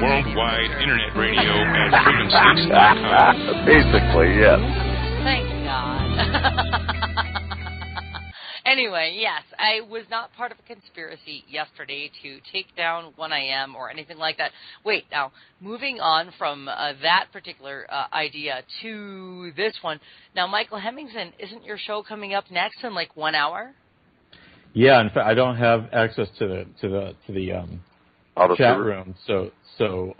Worldwide Internet Radio at freedomslips.com. Basically, yes. Thank God. Anyway, yes, I was not part of a conspiracy yesterday to take down 1am or anything like that. Wait, now, moving on from that particular idea to this one. Now, Michael Hemmingson, isn't your show coming up next in like 1 hour? Yeah, in fact, I don't have access to the chat room, so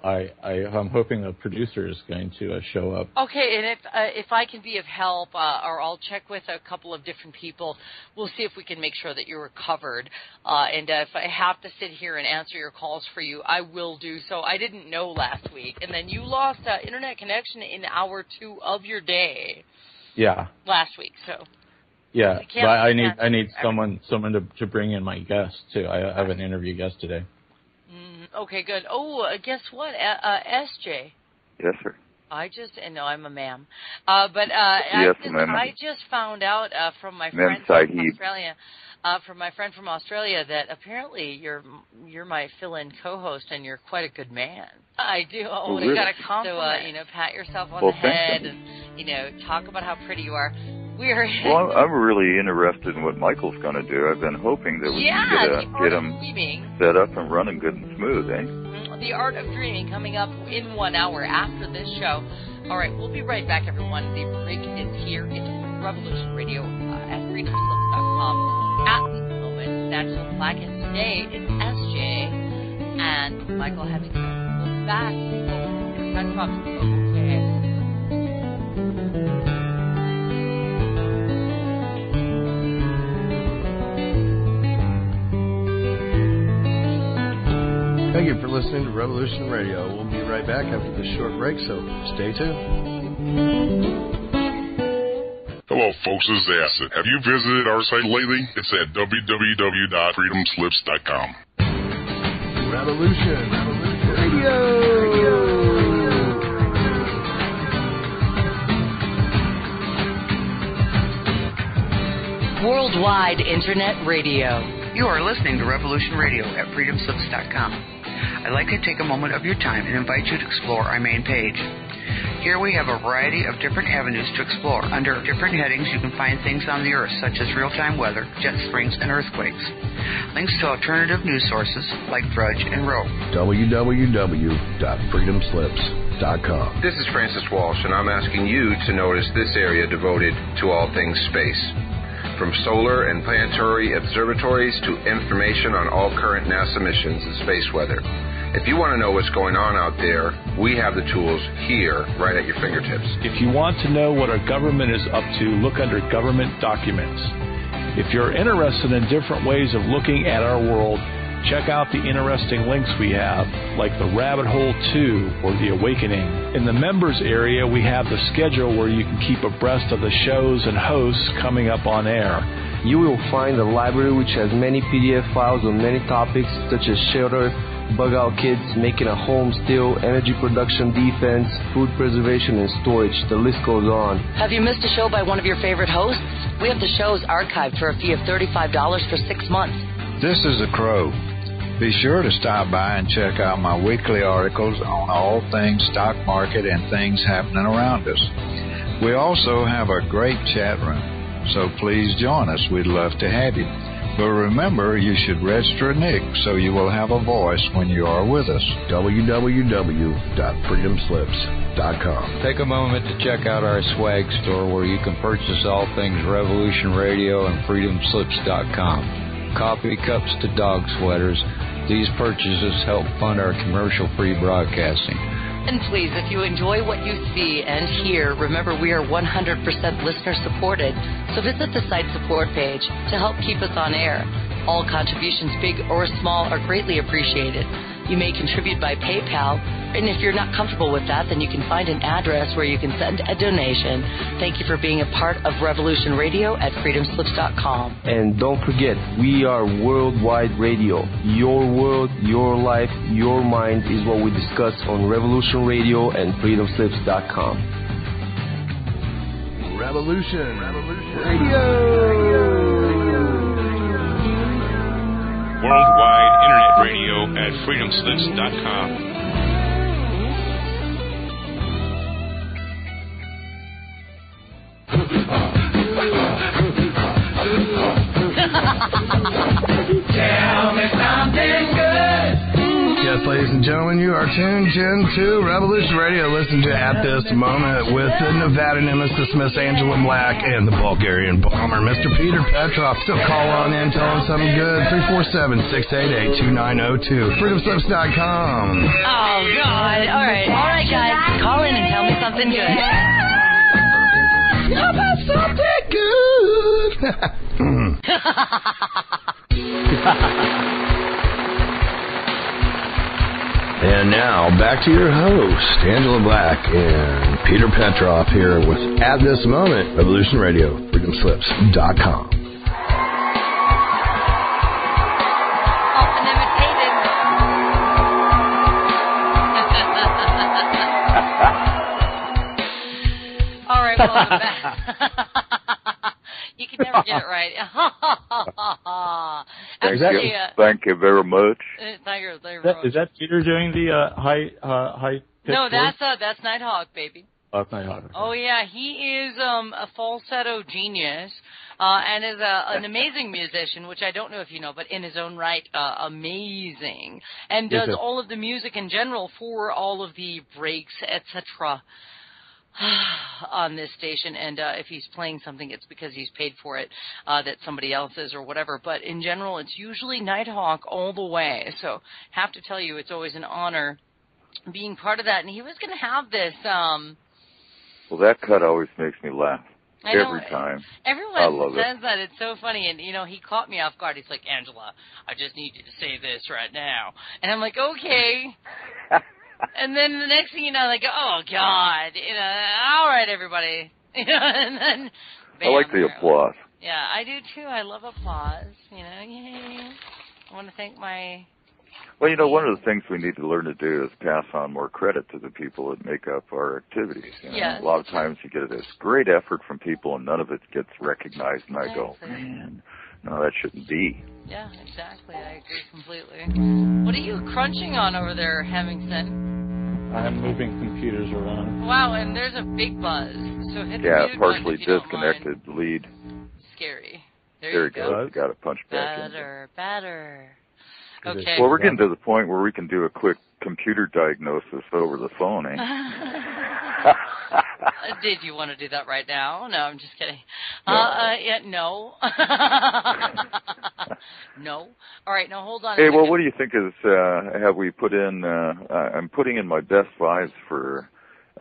I'm hoping the producer is going to show up. Okay, and if I can be of help, or I'll check with a couple of different people, we'll see if we can make sure that you're covered. And if I have to sit here and answer your calls for you, I will do so. I didn't know last week, and then you lost internet connection in hour 2 of your day. Yeah. Last week, so. Yeah, but I need someone to bring in my guest too. I have an interview guest today. Okay, good. Oh, guess what? SJ. Yes, sir. No, I'm a ma'am. Yes, ma'am. I just found out from my friend from Australia. From my friend from Australia, that apparently you're my fill-in co-host and you're quite a good man. I do. Oh, really? You got a compliment. So pat yourself on the head and talk about how pretty you are. Well, I'm really interested in what Michael's going to do. I've been hoping that we can get him set up and running good and smooth, eh? The Art of Dreaming coming up in 1 hour after this show. All right, we'll be right back, everyone. The break is here. It's Revolution Radio at freedomslips.com. At the moment, National Flag, and today it's SJ and Michael Hemmingson. We'll be back. Peter Petrov. Okay. Thank you for listening to Revolution Radio. We'll be right back after this short break, so stay tuned. Hello, folks. This is Acid. Have you visited our site lately? It's at www.freedomslips.com. Revolution Radio. Worldwide Internet Radio. You are listening to Revolution Radio at freedomslips.com. I'd like to take a moment of your time and invite you to explore our main page. Here we have a variety of different avenues to explore. Under different headings, you can find things on the Earth, such as real-time weather, jet springs, and earthquakes. Links to alternative news sources like Drudge and Roe. www.freedomslips.com. This is Francis Walsh, and I'm asking you to notice this area devoted to all things space. From solar and planetary observatories to information on all current NASA missions and space weather. If you want to know what's going on out there, we have the tools here right at your fingertips. If you want to know what our government is up to, look under government documents. If you're interested in different ways of looking at our world, check out the interesting links we have, like the Rabbit Hole 2 or the Awakening. In the members area, we have the schedule where you can keep abreast of the shows and hosts coming up on air. You will find a library which has many PDF files on many topics such as shelter, bug-out kits, making a home still, energy production defense, food preservation and storage. The list goes on. Have you missed a show by one of your favorite hosts? We have the shows archived for a fee of $35 for 6 months. This is the Crow. Be sure to stop by and check out my weekly articles on all things stock market and things happening around us. We also have a great chat room, so please join us. We'd love to have you. But remember, you should register a nick so you will have a voice when you are with us. www.freedomslips.com. Take a moment to check out our swag store where you can purchase all things Revolution Radio and freedomslips.com. Coffee cups to dog sweaters. These purchases help fund our commercial-free broadcasting. And please, if you enjoy what you see and hear, remember we are 100% listener-supported, so visit the site support page to help keep us on air. All contributions, big or small, are greatly appreciated. You may contribute by PayPal, and if you're not comfortable with that, then you can find an address where you can send a donation. Thank you for being a part of Revolution Radio at freedomslips.com. And don't forget, we are worldwide radio. Your world, your life, your mind is what we discuss on Revolution Radio and freedomslips.com. Revolution Radio. Worldwide Internet Radio at freedomslips.com. ladies and gentlemen. You are tuned into Revolution Radio. Listen to At This Moment with the Nevada nemesis, Miss Angela Black, and the Bulgarian bomber, Mr. Peter Petrov. So call on in, tell them something good. 347-688-2902. FreedomSlips.com. Oh, God. All right, guys. Call in and tell me something good. How about something good? And now, back to your host, Angela Black and Peter Petrov here with At This Moment, Revolution Radio, FreedomSlips.com. Often imitated. All right, welcome back. You can never get it right. Actually, thank you very much. Is that Peter doing the high pitch? No, that's Nighthawk, baby. Oh, it's Nighthawk. Okay. Oh yeah, he is a falsetto genius and is an amazing musician, which I don't know if you know, but in his own right, amazing, and does all of the music in general for all of the breaks, etc. on this station, and if he's playing something, it's because he's paid for it, that somebody else is or whatever. But in general, it's usually Nighthawk all the way. So have to tell you, it's always an honor being part of that. And he was going to have this. Well, that cut always makes me laugh. I know, every time. Everyone says that. It's so funny. And, you know, he caught me off guard. He's like, Angela, I just need you to say this right now. And I'm like, okay. And then the next thing you know, like, oh, God, you know, all right, everybody. You know, and then, bam, I like the applause. Yeah, I do, too. I love applause. You know, yay. I want to thank my... Well, you know, one of the things we need to learn to do is pass on more credit to the people that make up our activities. You know? Yes. A lot of times you get this great effort from people and none of it gets recognized, and I go, man, no, that shouldn't be. Yeah, exactly. I agree completely. What are you crunching on over there, Hemmingson? I'm moving computers around. Wow, and there's a big buzz. So hit the mute partially button if you disconnected lead. Scary. There you go. You got it punched back in. Better. Okay. Well, we're getting to the point where we can do a quick computer diagnosis over the phone, eh? Did you want to do that right now? No, I'm just kidding. No. No. All right, now hold on. Hey, well, what do you think is, have we put in, I'm putting in my best vibes for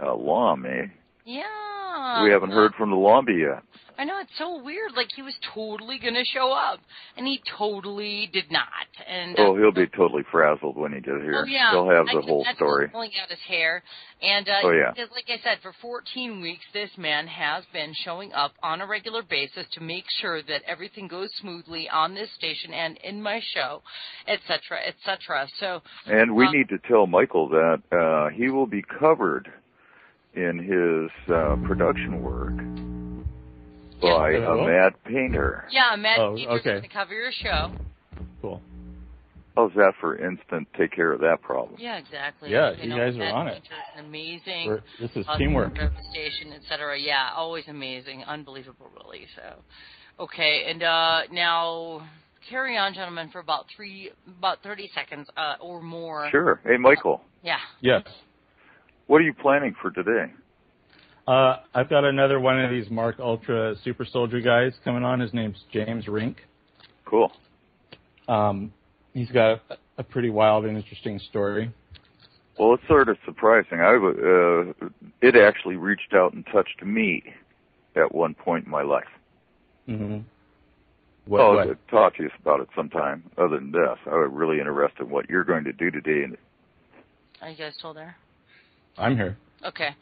Lom, eh? Yeah. We haven't heard from the Lombi yet. I know, it's so weird. Like, he was totally going to show up, and he totally did not. And he'll be totally frazzled when he gets here. Oh, yeah. He'll have the whole story. Pulling out his hair. And, because, like I said, for 14 weeks, this man has been showing up on a regular basis to make sure that everything goes smoothly on this station and in my show, et cetera, et cetera. So, and we need to tell Michael that he will be covered in his production work by a mad painter. Yeah, a mad painter's going to cover your show. Cool. How's that for instant take care of that problem? Yeah, exactly. Yeah, you guys are on it. Amazing. This is teamwork. Station, et cetera. Yeah, always amazing. Unbelievable, really. So, okay, and now carry on, gentlemen, for about 30 seconds or more. Sure. Hey, Michael. Yeah. Yes. What are you planning for today? I've got another one of these Mark Ultra Super Soldier guys coming on. His name's James Rink. Cool. He's got a pretty wild and interesting story. Well, it's sort of surprising. It actually reached out and touched me at one point in my life. Mm-hmm. I'll talk to you about it sometime. Other than this, I was really interested in what you're going to do today. Are you guys still there? I'm here. Okay.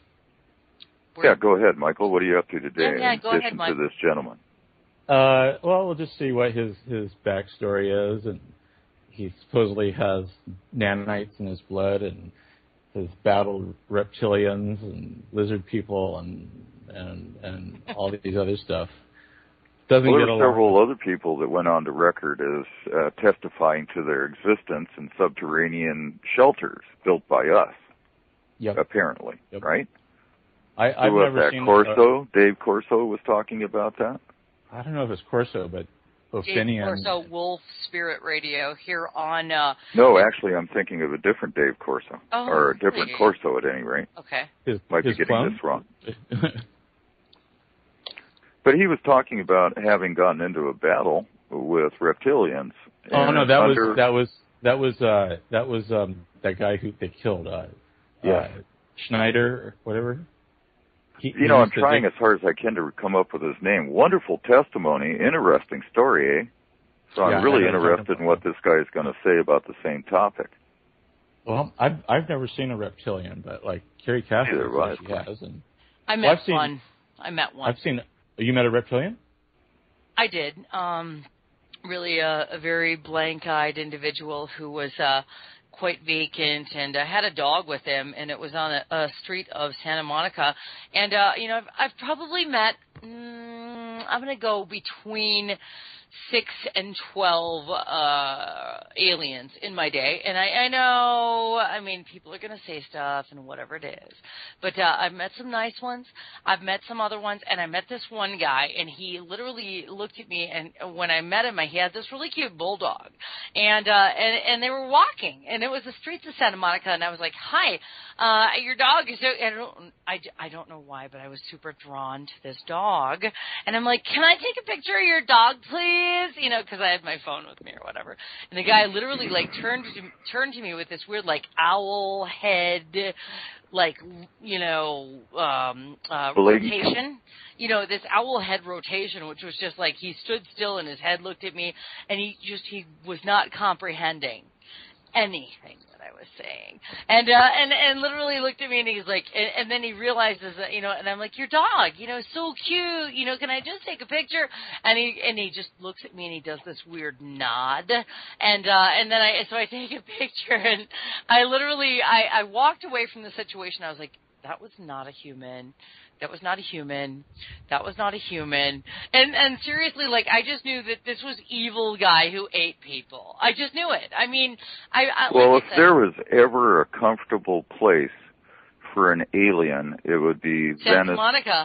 Yeah, go ahead, Michael. What are you up to today go in ahead, addition Mike. to this gentleman? Well, we'll just see what his backstory is, and he supposedly has nanites in his blood, and has battled reptilians and lizard people and all these other stuff. There were several other people that went on to record as testifying to their existence in subterranean shelters built by us. Yep. Apparently, yep. Right? I've never seen Corso. Dave Corso was talking about that. I don't know if it's Corso, but Opinion. Corso, Wolf Spirit Radio here on... No, actually, I'm thinking of a different Dave Corso. Or a different really? Corso, at any rate. Okay. Might be getting clone? this wrong. But he was talking about having gotten into a battle with reptilians. Oh no, that was that guy who they killed. Schneider or whatever. I'm trying as hard as I can to come up with his name. Wonderful testimony, interesting story, eh? So I'm really interested in what this guy is going to say about the same topic. Well, I've never seen a reptilian, but like Carrie Cassidy says she has. And I met one. I've seen. You met a reptilian? I did. Really a very blank-eyed individual who was quite vacant, and had a dog with him, and it was on a street of Santa Monica. And, I've probably met, I'm going to go between 6 and 12 aliens in my day. And I know, people are going to say stuff and whatever it is. But I've met some nice ones. I've met some other ones. And I met this one guy, and he literally looked at me. And when I met him, he had this really cute bulldog. And they were walking. And it was the streets of Santa Monica. And I was like, hi, your dog is so... I don't know why, but I was super drawn to this dog. And I'm like, can I take a picture of your dog, please? Because I had my phone with me or whatever. And the guy literally turned to me with this weird owl head, rotation. This owl head rotation, which was just he stood still and his head looked at me, and he was not comprehending anything that I was saying, and literally looked at me, and he's like, and then he realizes that, and I'm like, your dog, so cute, can I just take a picture? And he just looks at me and he does this weird nod, and then I take a picture, and I literally I walked away from the situation. I was like, that was not a human. That was not a human. That was not a human. And seriously, I just knew that this was evil guy who ate people. I just knew it. Well, if there was ever a comfortable place for an alien, it would be Venice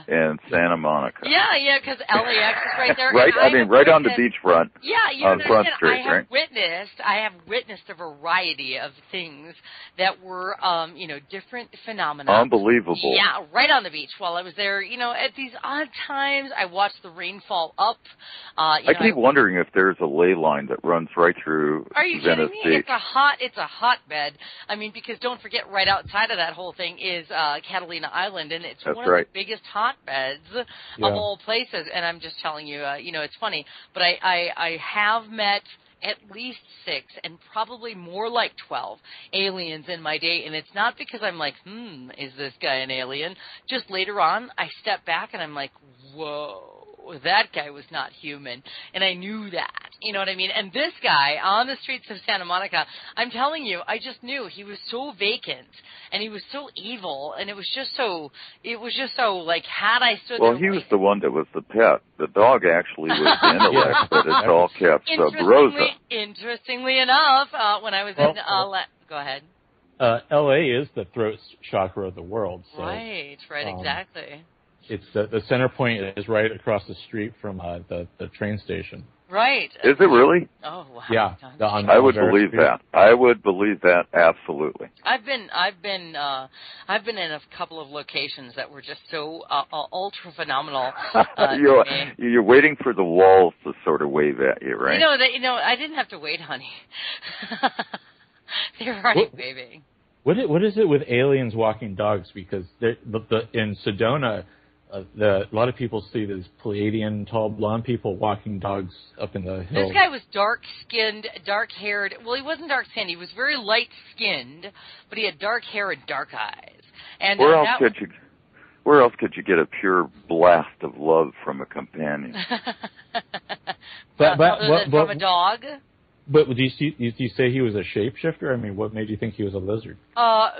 and Santa Monica. Yeah, because LAX is right there. Right, right on the beachfront. Yeah, on Front Street, I have witnessed a variety of things that were, different phenomena. Unbelievable. Yeah, right on the beach while I was there. At these odd times, I watched the rain fall up. I keep wondering if there's a ley line that runs right through Venice Beach. Are you kidding me? It's a hotbed. Because don't forget, right outside of that whole thing is Catalina Island, and it's one of the biggest hotbeds of all places. And I'm just telling you, it's funny, but I have met at least 6 and probably more like 12 aliens in my day, and it's not because I'm like, is this guy an alien? Just later on, I step back and I'm like, whoa. That guy was not human, and I knew that. You know what I mean? And this guy on the streets of Santa Monica, I'm telling you, I just knew he was so vacant, and he was so evil, and it was just so had I stood there... Well, he was the one that was the pet. The dog actually was the intellect, but it's all kept sub rosa. Interestingly enough, when I was go ahead. L.A. is the throat chakra of the world. So, right, exactly. It's the center point is right across the street from the train station. Right. Is it really? Oh, wow. Yeah. I would believe that. I would believe that absolutely. I've been in a couple of locations that were just so ultra phenomenal. You're waiting for the walls to sort of wave at you, right? I didn't have to wait, honey. They're already waving. What is it with aliens walking dogs? Because in Sedona, a lot of people see these Pleiadian, tall, blonde people walking dogs up in the hills. This guy was dark-skinned, dark-haired. Well, he wasn't dark-skinned. He was very light-skinned, but he had dark hair and dark eyes. And where else could you get a pure blast of love from a companion? From a dog? But do you say he was a shapeshifter? I mean, what made you think he was a lizard?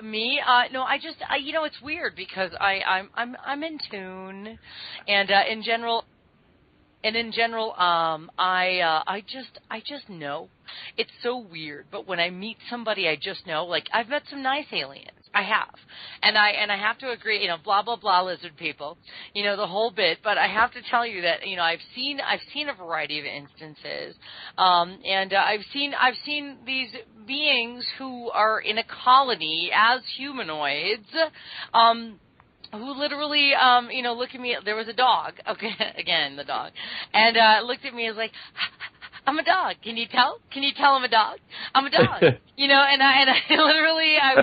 Me? No, I just, it's weird because I'm in tune, and in general, I just know. It's so weird, but when I meet somebody, I just know. I've met some nice aliens, I have. And I have to agree, blah, blah, blah, lizard people, the whole bit. But I have to tell you that, I've seen a variety of instances. And I've seen these beings who are in a colony as humanoids, who literally, look at me. There was a dog. Okay. Again, the dog. And, looked at me and was like, I'm a dog. Can you tell? Can you tell I'm a dog? I'm a dog. And I literally, I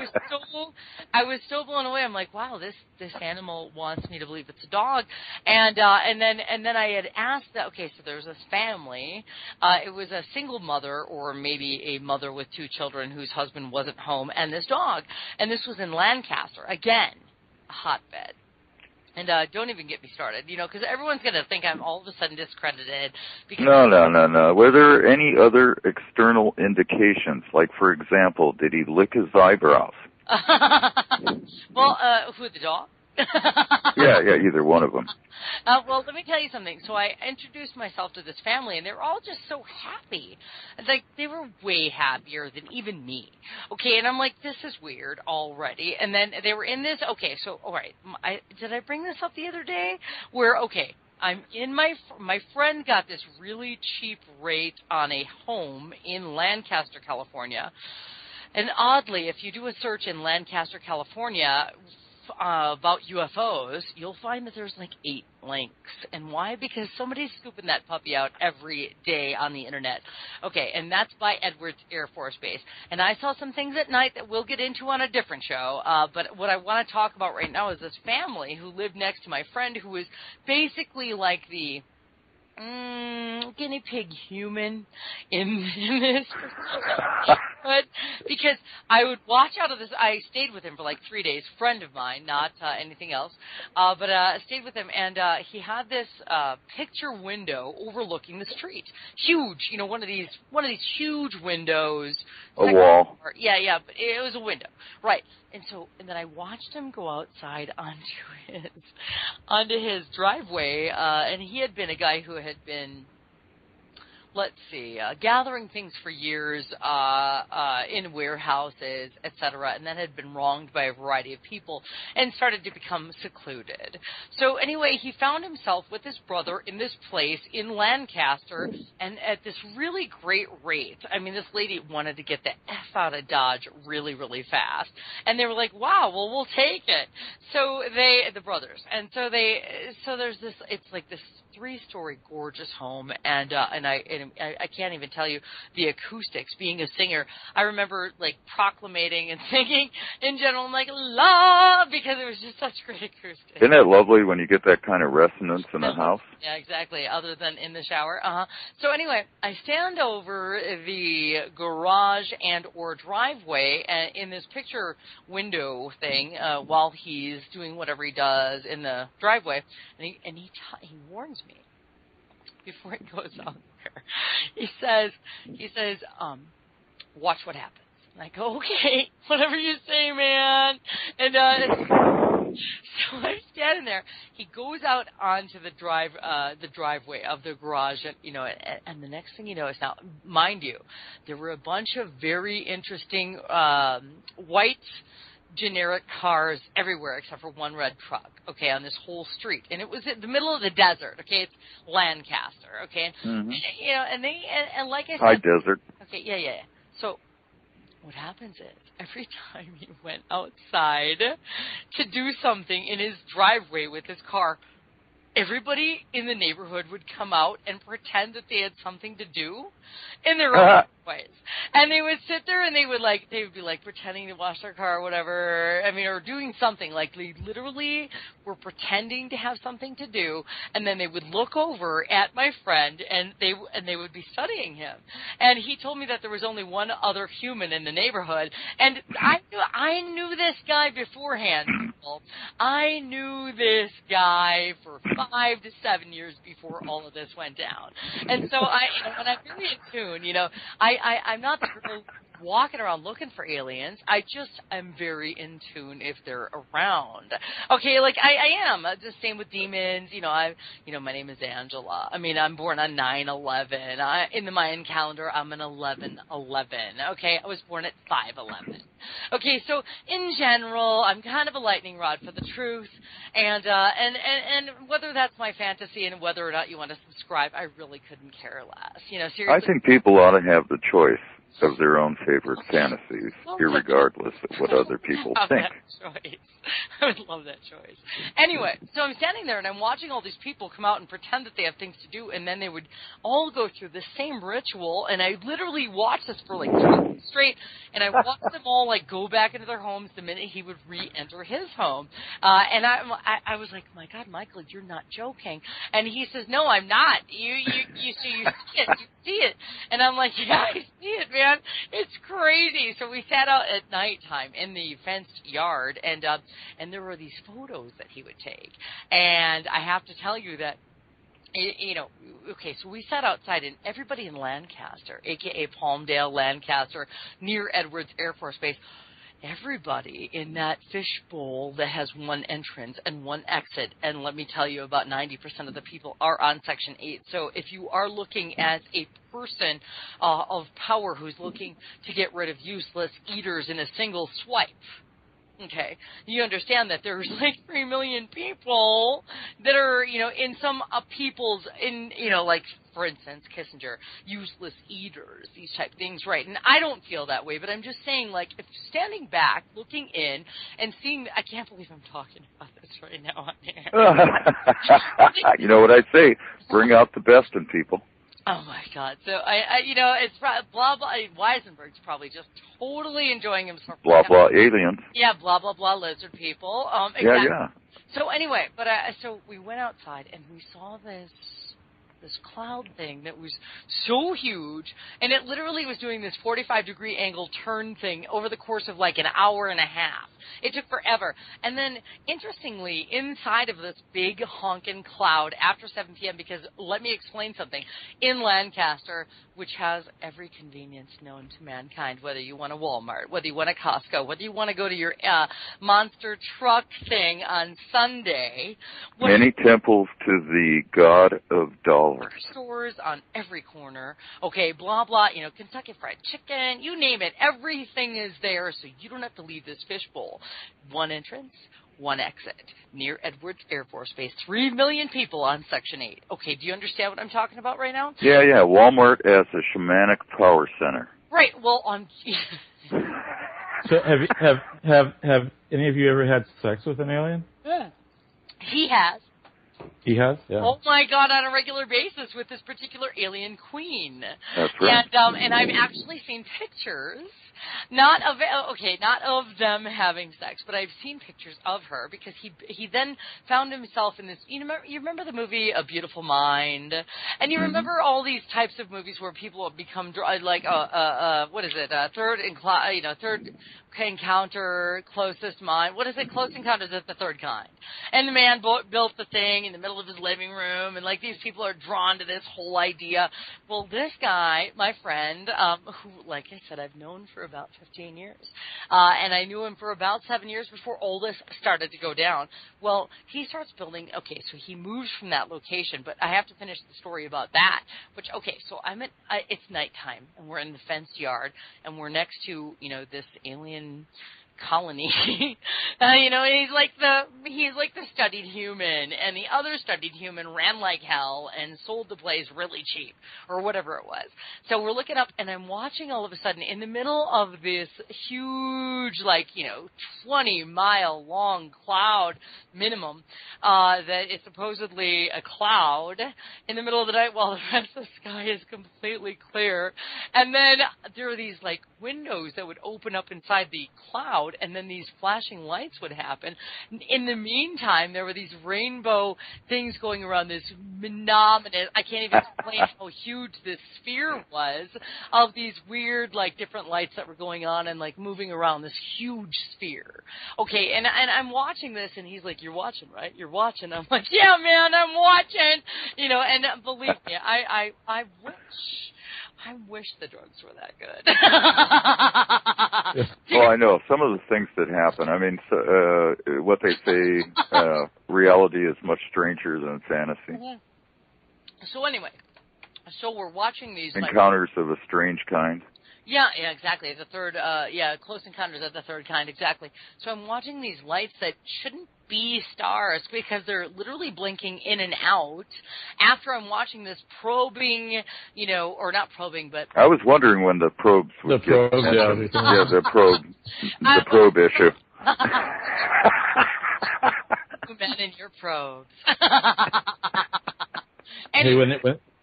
was so blown away. I'm like, wow, this animal wants me to believe it's a dog. And then I had asked that. Okay, so there's this family. It was a single mother, or maybe a mother with 2 children whose husband wasn't home, and this dog. And this was in Lancaster. Again, a hotbed. And don't even get me started, because everyone's going to think I'm all of a sudden discredited. Because No. Were there any other external indications? Like, for example, did he lick his eyebrows? Well, who, the dog? yeah, either one of them. Well, let me tell you something. So I introduced myself to this family, and they were all just so happy. Like, they were way happier than even me. Okay, and I'm like, this is weird already. And then they were in this, okay, so, all right, did I bring this up the other day? Where, okay, I'm in my friend got this really cheap rate on a home in Lancaster, California. And oddly, if you do a search in Lancaster, California, about UFOs, you'll find that there's like 8 links. And why? Because somebody's scooping that puppy out every day on the internet. Okay, and that's by Edwards Air Force Base. And I saw some things at night that we'll get into on a different show. But what I want to talk about right now is this family who lived next to my friend, who was basically like the guinea pig human in this. But because I would watch out of this, I stayed with him for like 3 days, friend of mine, not anything else, but I stayed with him, and he had this picture window overlooking the street, huge, one of these huge windows. A wall. Yeah, but it was a window, right? And then I watched him go outside onto his driveway, and he had been a guy who had been, let's see, gathering things for years in warehouses, etc., and then had been wronged by a variety of people and started to become secluded. So anyway, he found himself with his brother in this place in Lancaster, and at this really great rate. I mean, this lady wanted to get the F out of Dodge really, really fast. And they were like, wow, well, we'll take it. So the brothers, and so there's this, it's like this 3-story gorgeous home, and I can't even tell you the acoustics. Being a singer, I remember like proclamating and singing in general. I'm like, la, because it was just such great acoustics. Isn't it lovely when you get that kind of resonance in a house? Yeah, exactly. Other than in the shower. So anyway, I stand over the garage and or driveway in this picture window thing while he's doing whatever he does in the driveway, and he warns me before he goes out there. He says, watch what happens. And I go, okay, whatever you say, man. And so I'm standing there. He goes out onto the driveway of the garage, and the next thing you know is, now, mind you, there were a bunch of very interesting white generic cars everywhere except for one red truck, okay, on this whole street. And it was in the middle of the desert, okay? It's Lancaster, okay? Mm-hmm. And like I said... High desert. Okay, yeah. So what happens is, every time he went outside to do something in his driveway with his car, everybody in the neighborhood would come out and pretend that they had something to do in their own ways. And they would sit there and they would be like pretending to wash their car or whatever. I mean, or doing something. Like, they literally were pretending to have something to do, and then they would look over at my friend and they would be studying him. And he told me that there was only one other human in the neighborhood, and I knew this guy beforehand, people. I knew this guy for 5 to 7 years before all of this went down. And so when I'm really in tune, I'm not the girl walking around looking for aliens. I just am very in tune if they're around. Okay, like I am. The same with demons. My name is Angela. I mean, I'm born on 9/11. In the Mayan calendar, I'm an 11/11. Okay, I was born at 5/11. Okay, so in general, I'm kind of a lightning rod for the truth, and whether that's my fantasy and whether or not you want to subscribe, I really couldn't care less. Seriously. I think people ought to have the choice of their own favorite fantasies, irregardless of what other people think. I would love that choice. Anyway, so I'm standing there and I'm watching all these people come out and pretend that they have things to do, and then they would all go through the same ritual, and I literally watched this for like 2 weeks straight, and I watched them all like go back into their homes the minute he would re-enter his home, and I was like, my God, Michael, you're not joking, and he says, no, I'm not. You see it, and I'm like, yeah, I see it, man. It's crazy. So we sat out at nighttime in the fenced yard, and there were these photos that he would take. And I have to tell you that, okay, so we sat outside, and everybody in Lancaster, a.k.a. Palmdale, Lancaster, near Edwards Air Force Base, everybody in that fishbowl that has one entrance and one exit, and let me tell you, about 90% of the people are on Section 8. So if you are looking as a person of power who's looking to get rid of useless eaters in a single swipe, okay, you understand that there's like 3 million people that are, in some people's, like, for instance, Kissinger, useless eaters, these type things, right? And I don't feel that way, but I'm just saying, like, if standing back, looking in, and seeing, I can't believe I'm talking about this right now on air. You know what I say? Bring out the best in people. Oh my God! So it's blah blah. Weisenberg's probably just totally enjoying himself. Blah blah aliens. Yeah, blah blah blah lizard people. Exactly. Yeah. So anyway, but so we went outside and we saw this cloud thing that was so huge, and it literally was doing this 45-degree angle turn thing over the course of like an hour and a half. It took forever. And then, interestingly, inside of this big honkin' cloud after 7 p.m., because let me explain something, in Lancaster, which has every convenience known to mankind, whether you want a Walmart, whether you want a Costco, whether you want to go to your monster truck thing on Sunday. Many temples to the god of dollars. Stores on every corner. Okay, blah, blah, Kentucky Fried Chicken, you name it. Everything is there, so you don't have to leave this fishbowl. One entrance, one exit. Near Edwards Air Force Base. 3 million people on Section 8. Okay, do you understand what I'm talking about right now? Yeah. Walmart as a shamanic power center. Right, well, So have any of you ever had sex with an alien? Yeah. He has. He has? Yeah. Oh my God, on a regular basis with this particular alien queen. That's right. And I've actually seen pictures, not of them having sex, but I've seen pictures of her because he then found himself in this. You remember the movie A Beautiful Mind, and you remember all these types of movies where people have become like what is it? Third encounter, closest mind. What is it? Close encounters at the third kind. And the man built the thing in the middle of his living room, and like these people are drawn to this whole idea. Well, this guy, my friend, who, like I said, I've known for about 15 years, and I knew him for about 7 years before all this started to go down. Well, he starts building. Okay, so he moves from that location, but I have to finish the story about that. So it's nighttime, and we're in the fenced yard, and we're next to this alien colony. He's like the studied human, and the other studied human ran like hell and sold the place really cheap, or whatever it was. So we're looking up, and I'm watching all of a sudden in the middle of this huge, 20-mile long cloud minimum, that is supposedly a cloud in the middle of the night while the rest of the sky is completely clear. And then there are these windows that would open up inside the cloud, and then these flashing lights would happen. In the meantime, there were these rainbow things going around this phenomenon. I can't even explain how huge this sphere was of these weird, different lights that were going on and, moving around this huge sphere. Okay, and I'm watching this, and he's like, "You're watching, right? You're watching." I'm like, "Yeah, man, I'm watching." And believe me, I wish I wish the drugs were that good. Well, I know some of the things that happen. I mean, what they say, reality is much stranger than fantasy. Mm-hmm. So anyway, so we're watching these encounters of a strange kind. Yeah, exactly. The third, Close Encounters of the Third Kind, exactly. So I'm watching these lights that shouldn't be stars because they're literally blinking in and out after I'm watching this probing, or not probing, but... I was wondering when the probes would get mentioned. Yeah, the probe issue. Men in your probes. Hey,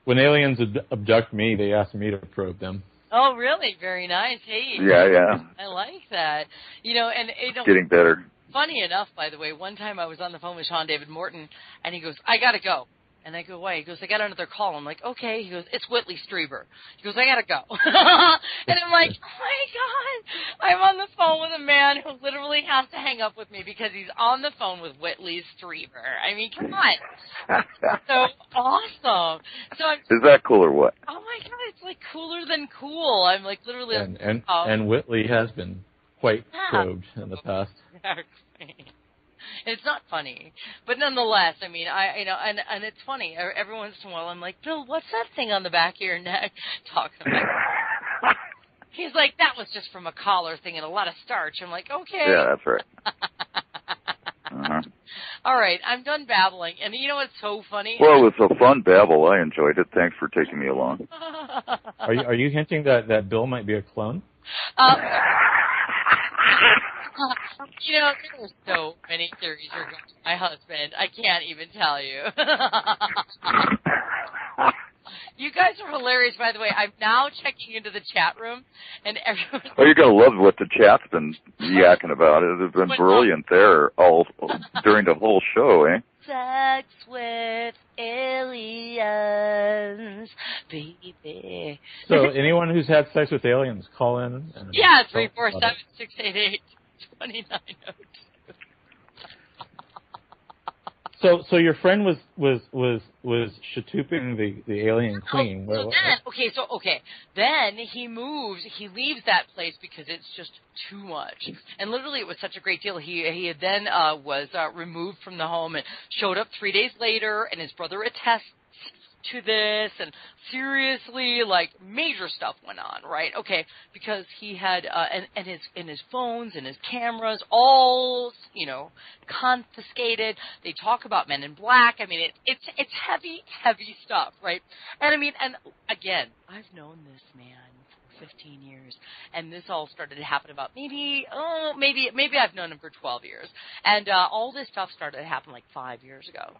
when aliens abduct me, they ask me to probe them. Oh, really? Very nice. Hey. Yeah. I like that. Getting better. Funny enough, by the way, one time I was on the phone with Sean David Morton, and he goes, I got to go. And I go, why? He goes, I got another call. I'm like, okay. He goes, it's Whitley Strieber. He goes, I got to go. And I'm like, oh, my God. I'm on the phone with a man who literally has to hang up with me because he's on the phone with Whitley Strieber. I mean, come on. So awesome. Is that cool or what? Oh, my God. It's like cooler than cool. I'm like literally. And Whitley has been quite probed in the past. It's not funny, but nonetheless, I mean, and it's funny. Every once in a while, I'm like, Bill, what's that thing on the back of your neck? Talking about. He's like, that was just from a collar thing and a lot of starch. I'm like, okay. Yeah, that's right. All right, I'm done babbling. And you know what's so funny? Well, it was a fun babble. I enjoyed it. Thanks for taking me along. Are you hinting that Bill might be a clone? There are so many theories regarding my husband. I can't even tell you. You guys are hilarious, by the way. I'm now checking into the chat room, and everyone... Oh, you're going to love what the chat's been yakking about. It's been brilliant there all during the whole show, eh? Sex with aliens, baby. So anyone who's had sex with aliens, call in. Yeah, 347-688-2902. So your friend was shatooping the alien queen. Then he leaves that place because it's just too much. And literally it was such a great deal. He then was removed from the home and showed up 3 days later, and his brother attests to this, and seriously, like, major stuff went on, right? Okay, because he had and his phones and his cameras all, confiscated. They talk about Men in Black. I mean, it's heavy stuff, right? And I mean, and again, I've known this man for 15 years, and this all started to happen about maybe I've known him for 12 years, and all this stuff started to happen like 5 years ago.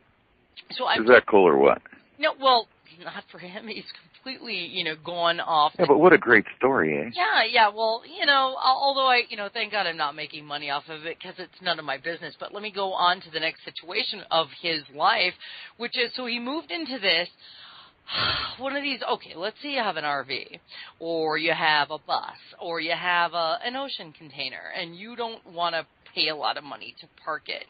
So is that cool or what? No, well, not for him. He's completely, gone off. Yeah, but what a great story, eh? Yeah. Well, although I, thank God I'm not making money off of it because it's none of my business. But let me go on to the next situation of his life, which is, so he moved into this. One of these, okay, let's say you have an RV, or you have a bus, or you have an ocean container, and you don't want to pay a lot of money to park it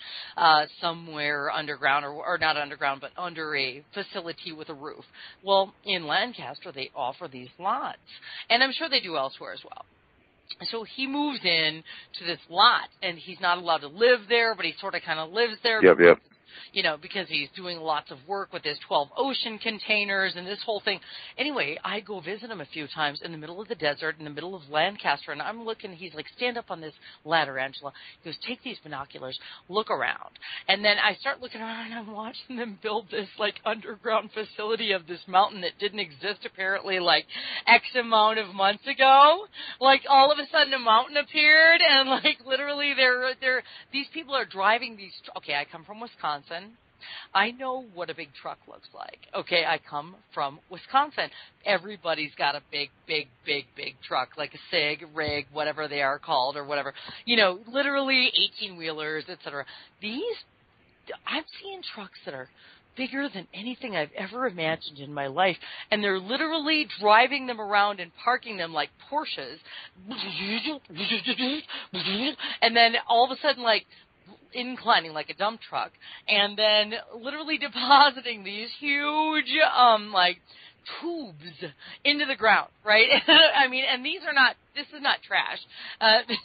somewhere underground, or not underground, but under a facility with a roof. Well, in Lancaster, they offer these lots, and I'm sure they do elsewhere as well. So he moves in to this lot, and he's not allowed to live there, but he sort of kind of lives there. Yep. Because he's doing lots of work with his 12 ocean containers and this whole thing. Anyway, I go visit him a few times in the middle of the desert, in the middle of Lancaster, and I'm looking, he's like, stand up on this ladder, Angela. He goes, take these binoculars, look around. And then I start looking around, and I'm watching them build this, like, underground facility of this mountain that didn't exist, apparently, like, X amount of months ago. Like, all of a sudden a mountain appeared, and, like, literally these people are driving these, okay, I come from Wisconsin. I know what a big truck looks like. Okay, I come from Wisconsin. Everybody's got a big truck, like a SIG, rig, whatever they are called, or whatever. Literally 18-wheelers, etc. I'm seeing trucks that are bigger than anything I've ever imagined in my life, and they're literally driving them around and parking them like Porsches, and then all of a sudden, like, inclining like a dump truck, and then literally depositing these huge, like tubes into the ground, right? I mean, and this is not trash. It's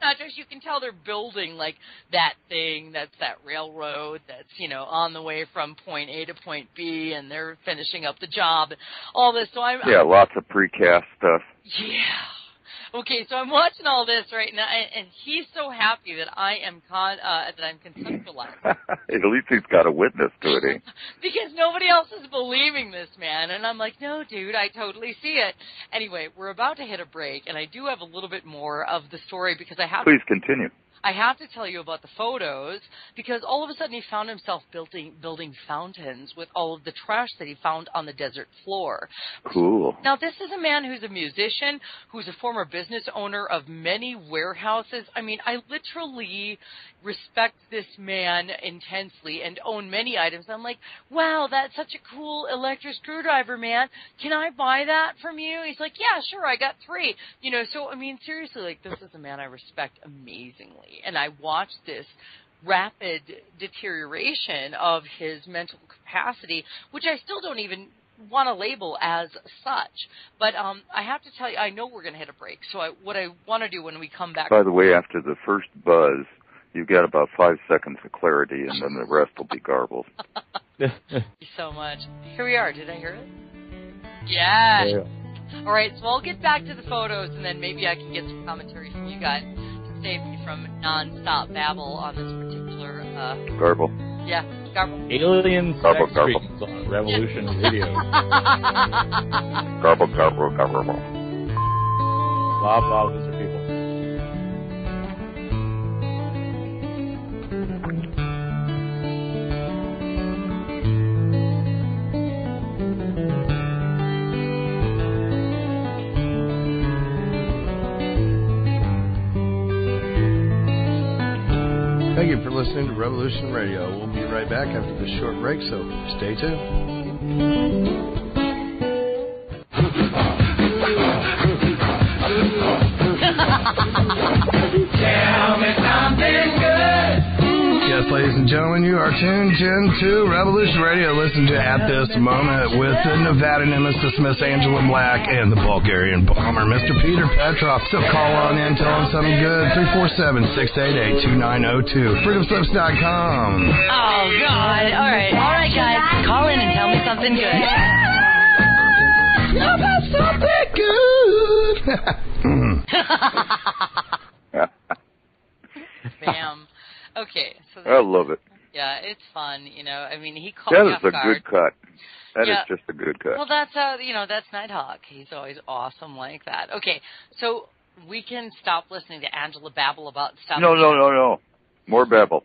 not trash. You can tell they're building like that thing, that's that railroad that's, on the way from point A to point B, and they're finishing up the job, all this. So lots of precast stuff. Yeah. Okay, so I'm watching all this right now, and he's so happy that I'm conceptualizing. At least he's got a witness to it, eh? Because nobody else is believing this, man. And I'm like, no, dude, I totally see it. Anyway, we're about to hit a break, and I do have a little bit more of the story because Please continue. I have to tell you about the photos because all of a sudden he found himself building fountains with all of the trash that he found on the desert floor. Cool. Now, this is a man who's a musician, who's a former business owner of many warehouses. I mean, I literally respect this man intensely and own many items. I'm like, wow, that's such a cool electric screwdriver, man. Can I buy that from you? He's like, yeah, sure, I got 3. So, I mean, seriously, like, this is a man I respect amazingly. And I watched this rapid deterioration of his mental capacity, which I still don't even want to label as such. But I have to tell you, I know we're going to hit a break. So what I want to do when we come back... By the way, after the first buzz, you've got about 5 seconds of clarity, and then the rest will be garbled. Thank you so much. Here we are. Did I hear it? Yeah. All right, so I'll get back to the photos, and then maybe I can get some commentary from you guys to save me from non-stop babble on this particular... Garble. Yeah, garble. Alien garble, sex garble. dreams on Revolution Radio. Garble, garble, garble. Blah, blah, lizard people. Thank you for listening to Revolution Radio. We'll be right back after this short break, so stay tuned. Tell me something good. Yes, ladies and gentlemen, you are tuned into Revolution Radio. Listen to At This Moment with the Nevada nemesis, Miss Angela Black, and the Bulgarian bomber, Mr. Peter Petrov. So call on in, tell them something good. 347-688-2902. FreedomSlips.com. Oh, God. All right, guys. Call in and tell me something good. How about something good? Bam. Okay. So I love it. Yeah, it's fun. I mean, he called me off That is a guard. good cut. That Yeah. is just a good cut. Well, that's that's Nighthawk. He's always awesome like that. Okay, so we can stop listening to Angela babble about stuff. No. More babble.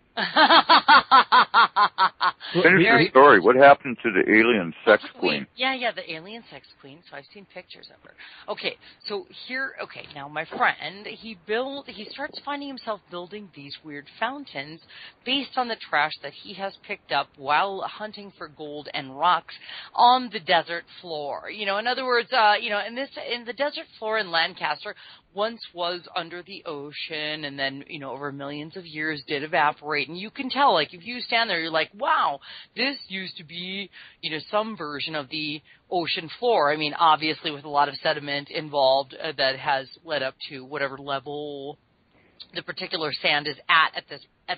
Finish your story. What happened to the alien sex queen? Yeah, the alien sex queen. So I've seen pictures of her. Okay, so now my friend, he starts finding himself building these weird fountains based on the trash that he has picked up while hunting for gold and rocks on the desert floor. In other words, in the desert floor in Lancaster once was under the ocean, and then, over millions of years did evaporate. And you can tell, like, if you stand there, you're like, wow, this used to be, some version of the ocean floor. I mean, obviously with a lot of sediment involved that has led up to whatever level the particular sand is at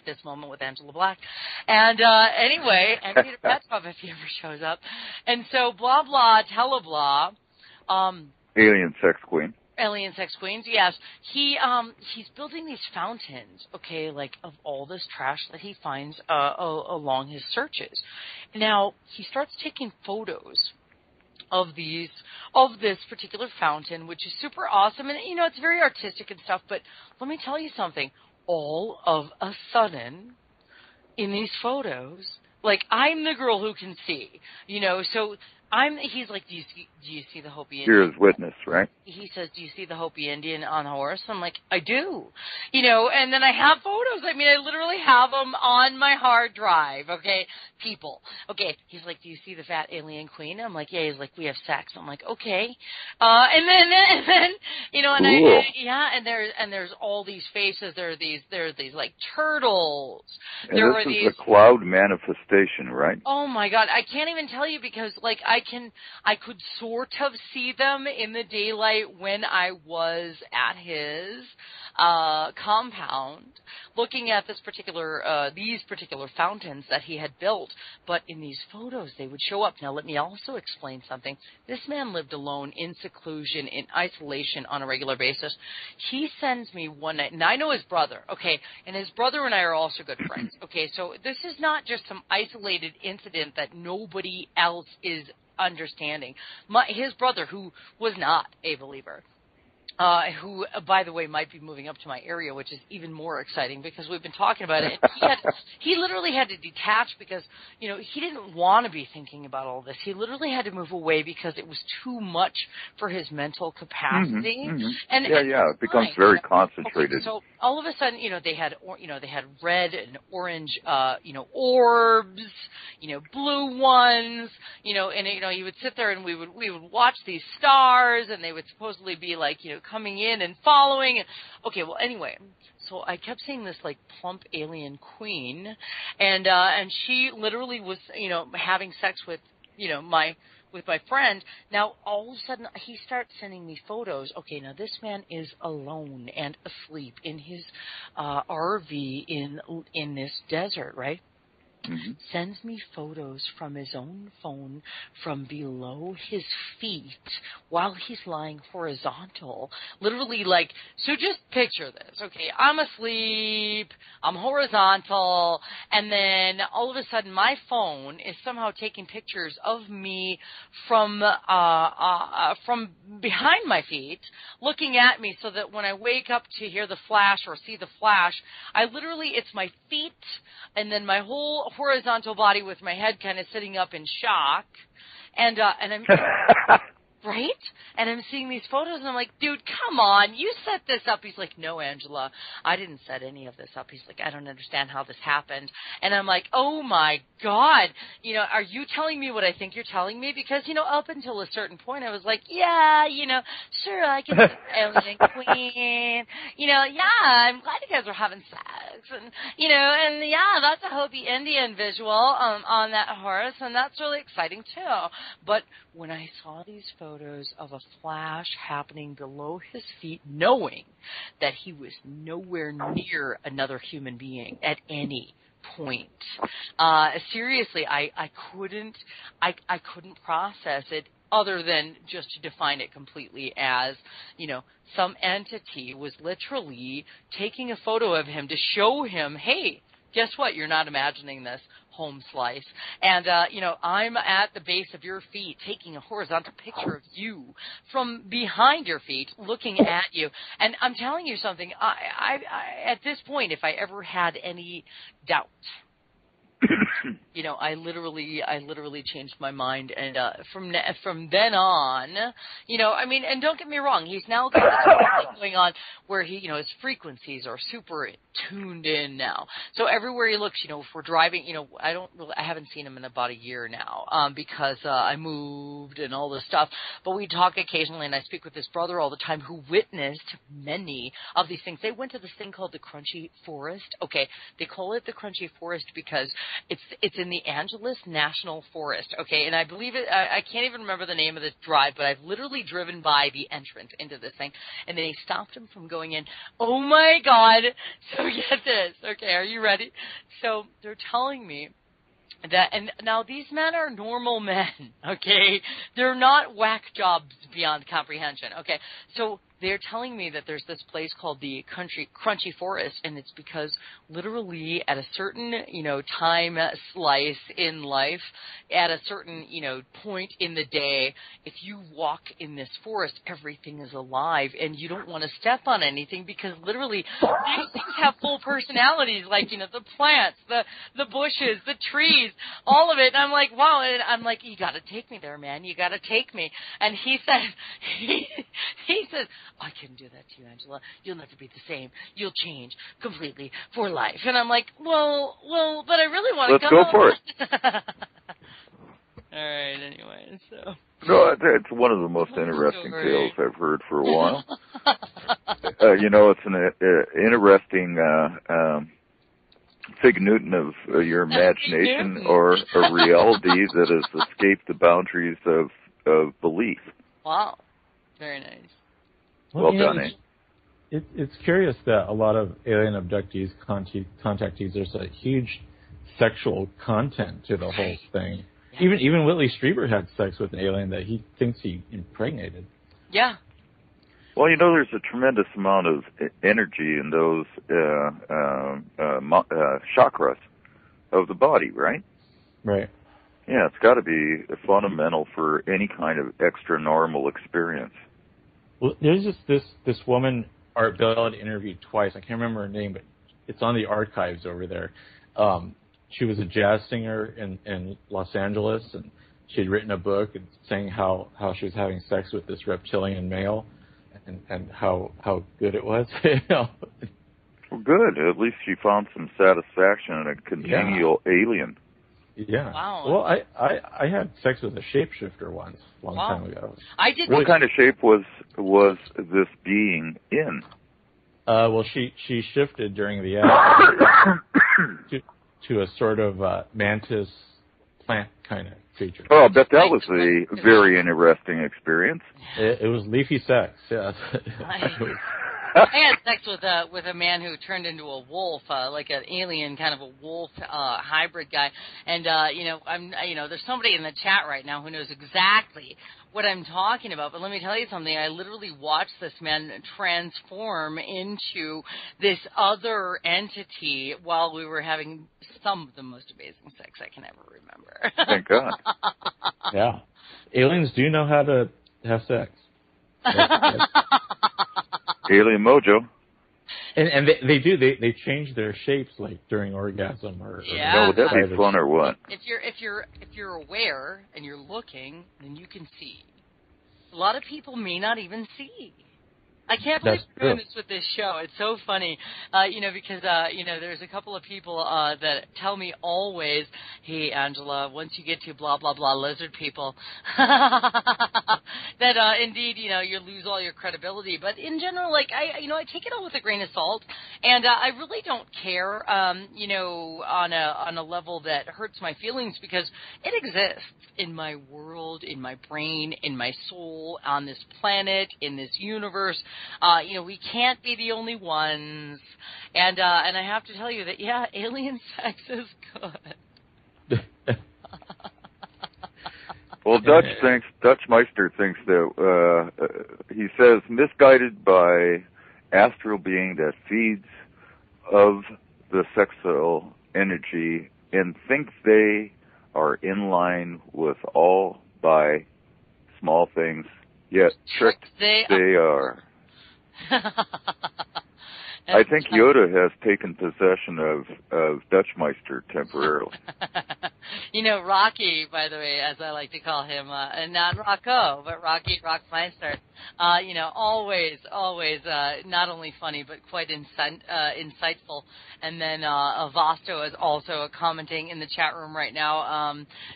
this moment with Angela Black. And anyway, and Peter Petrov, if he ever shows up. And so blah, blah, tele blah. Alien sex queen. Alien sex queens, yes. He's building these fountains, okay, like of all this trash that he finds along his searches. Now he starts taking photos of this particular fountain, which is super awesome, and it's very artistic and stuff. But let me tell you something. All of a sudden, in these photos, like I'm the girl who can see, so. He's like, do you see the Hopi Indian? You're his witness, right? He says, do you see the Hopi Indian on a horse? I'm like, I do. And then I have photos. I mean, I literally have them on my hard drive, okay? People. Okay, he's like, do you see the fat alien queen? I'm like, yeah. He's like, we have sex. I'm like, okay. And then cool. and there's all these faces. There are these like turtles. And this is a cloud manifestation, right? Oh my God, I can't even tell you because like I I could sort of see them in the daylight when I was at his compound, looking at these particular fountains that he had built. But in these photos, they would show up. Now, let me also explain something. This man lived alone, in seclusion, in isolation, on a regular basis. He sends me one night, and I know his brother, okay, and his brother and I are also good friends, okay. So this is not just some isolated incident that nobody else is understanding. His brother, who was not a believer, who, by the way, might be moving up to my area, which is even more exciting because we've been talking about it. And he literally had to detach because, you know, he didn't want to be thinking about all this. He literally had to move away because it was too much for his mental capacity. Mm-hmm. And it becomes very concentrated. Okay, so all of a sudden, they had red and orange, orbs, blue ones, and he would sit there and we would watch these stars, and they would supposedly be like, coming in and following. Okay, well, anyway, so I kept seeing this like plump alien queen, and she literally was, having sex with, with my friend. Now, all of a sudden, he starts sending me photos. Okay, now this man is alone and asleep in his RV in this desert, right? Mm-hmm. Sends me photos from his own phone from below his feet while he's lying horizontal. Literally, like, so just picture this. Okay, I'm asleep, I'm horizontal, and then all of a sudden my phone is somehow taking pictures of me from behind my feet, looking at me, so that when I wake up to hear the flash or see the flash, it's my feet and then my whole horizontal body with my head kind of sitting up in shock, and I'm right, and I'm seeing these photos, and I'm like, dude, come on, you set this up. He's like, no, Angela, I didn't set any of this up. He's like, I don't understand how this happened. And I'm like, oh my God, are you telling me what I think you're telling me? Because up until a certain point, I was like, yeah, sure, I can be alien queen, yeah, I'm glad you guys are having sex, and and yeah, that's a Hopi Indian visual on that horse, and that's really exciting too. But when I saw these photos of a flash happening below his feet, knowing that he was nowhere near another human being at any point, seriously, I couldn't process it, other than just to define it completely as, some entity was literally taking a photo of him to show him, hey, guess what? You're not imagining this, home slice. And, I'm at the base of your feet, taking a horizontal picture of you from behind your feet, looking at you. And I'm telling you something, I at this point, if I ever had any doubt, I literally changed my mind, and from then on, and don't get me wrong, he's now got this thing going on where his frequencies are super tuned in now. So everywhere he looks, if we're driving, I haven't seen him in about a year now, because I moved and all this stuff. But we talk occasionally, and I speak with his brother all the time, who witnessed many of these things. They went to this thing called the Crunchy Forest. Okay, they call it the Crunchy Forest because it's in the Angeles National Forest, okay, and I believe it, I can't even remember the name of the drive, but I've literally driven by the entrance into this thing, and then they stopped him from going in. Oh my God, so get this, okay, are you ready? So they're telling me that, and now these men are normal men, okay, they're not whack jobs beyond comprehension, okay, so they're telling me that there's this place called the Crunchy Forest, and it's because literally at a certain, time slice in life, at a certain, point in the day, if you walk in this forest, everything is alive, and you don't want to step on anything because literally these things have full personalities, like, the plants, the bushes, the trees, all of it. And I'm like, wow, and I'm like, you got to take me there, man. You got to take me. And he said, he says, I couldn't do that to you, Angela. You'll never be the same. You'll change completely for life. And I'm like, well, but I really want to go. Let's go for it. All right, anyway, so. No, it's one of the most interesting tales I've heard for a while. It's an interesting Fig Newton of your imagination or a reality that has escaped the boundaries of belief. Wow. Very nice. Well done, eh? It's curious that a lot of alien abductees, contactees, there's a huge sexual content to the whole thing. Yeah. Even Whitley Strieber had sex with an alien that he thinks he impregnated. Yeah. Well, there's a tremendous amount of energy in those chakras of the body, right? Right. Yeah, it's got to be fundamental for any kind of extra normal experience. Well, there's just this woman Art Bell interviewed twice. I can't remember her name, but it's on the archives over there. She was a jazz singer in Los Angeles, and she had written a book and saying how she was having sex with this reptilian male, and how good it was. Well, good. At least she found some satisfaction in a congenial alien. Yeah. Wow. Well, I had sex with a shapeshifter once, a long time ago. I did. What kind of shape was this being in? Well, she shifted during the act to a sort of mantis plant kind of creature. Oh, I bet that was a very interesting experience. It was leafy sex, yeah. I had sex with a man who turned into a wolf, like an alien kind of a wolf hybrid guy. And there's somebody in the chat right now who knows exactly what I'm talking about. But let me tell you something. I literally watched this man transform into this other entity while we were having some of the most amazing sex I can ever remember. Thank God. Yeah. Aliens do know how to have sex. Alien mojo. And they do. They change their shapes like during orgasm or no, would that be fun or what? If you're aware and you're looking, then you can see. A lot of people may not even see. I can't believe we're doing this with this show. It's so funny, because there's a couple of people that tell me always, "Hey, Angela, once you get to blah blah blah lizard people, that indeed, you lose all your credibility." But in general, like I take it all with a grain of salt, and I really don't care, on a level that hurts my feelings because it exists in my world, in my brain, in my soul, on this planet, in this universe. We can't be the only ones, and I have to tell you that alien sex is good. Well, Dutchmeister thinks that he says misguided by astral being that feeds of the sexual energy and thinks they are in line with all by small things, yet tricked they are. I think Yoda has taken possession of Dutchmeister temporarily. Rocky, by the way, as I like to call him, and not Rocco, but Rocky Rockmeister. Always, not only funny, but quite insightful. And then Avasto is also commenting in the chat room right now,